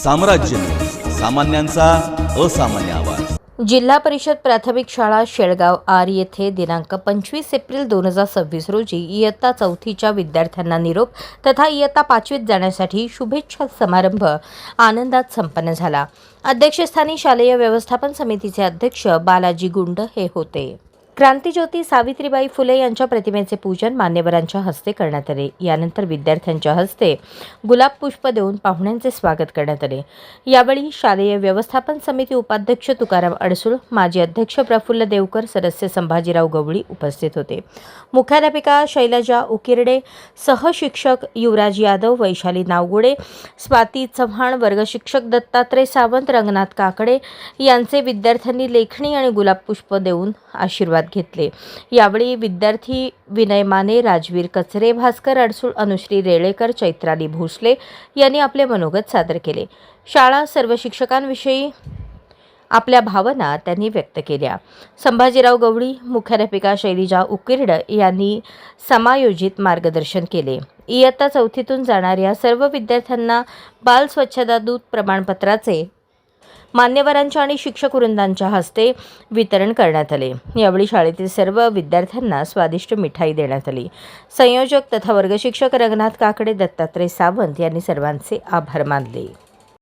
साम्राज्य, सामान्यांचा असामान्य आवाज। जिल्हा परिषद प्राथमिक शाळा शेळगाव आर येथे दिनांक 25 एप्रिल 2026 रोजी इयत्ता 4थीच्या विद्यार्थ्यांना निरोप तथा इयत्ता 5वीत जाण्यासाठी शुभेच्छा समारंभ आनंदात संपन्न झाला। अध्यक्षस्थानी शालेय व्यवस्थापन समितीचे अध्यक्ष बालाजी गुंड हे होते। क्रांतिज्योती सावित्रीबाई फुले यांच्या प्रतिमेचे पूजन मान्यवरांच्या हस्ते करण्यात आले। यानंतर विद्यार्थ्यांच्या हस्ते गुलाब पुष्प देऊन पाहुण्यांचे स्वागत करण्यात आले। यावेळी शालेय व्यवस्थापन समिती उपाध्यक्ष तुकाराम अडसूळ, माजी अध्यक्ष प्रफुल्ल देवकर, सदस्य संभाजीराव गवळी उपस्थित होते। मुख्याध्यापिका शैलजा उकिरडे, सहशिक्षक युवराज यादव, वैशाली नावगुडे, स्वाती चव्हाण, वर्गशिक्षक दत्तात्रय सावंत, रंगनाथ काकडे यांचे विद्यार्थ्यांनी लेखणी आणि गुलाब पुष्प देऊन आशीर्वाद घेतले। यावेळी विद्यार्थी विनय माने, राजवीर कचरे, भास्कर अडसूळ, अनुश्री रेळेकर, चैत्राली भोसले यांनी आपले मनोगत सादर केले। शाळा सर्व शिक्षकांविषयी आपल्या भावना त्यांनी व्यक्त केल्या। संभाजीराव गवळी, मुख्याध्यापिका शैलजा उकिरड यांनी समायोजित मार्गदर्शन केले। इयत्ता 4थीतून जाणाऱ्या सर्व विद्यार्थ्यांना बाल स्वच्छता दूत प्रमाणपत्राचे मान्यवरांच्या आणि शिक्षक वृंदांच्या हस्ते वितरण करण्यात आले। यावेळी शाळेतील सर्व विद्यार्थ्यांना स्वादिष्ट मिठाई देण्यात आली। संयोजक तथा वर्गशिक्षक रंगनाथ काकडे, दत्तात्रय सावंत यांनी सर्वांचे आभार मानले।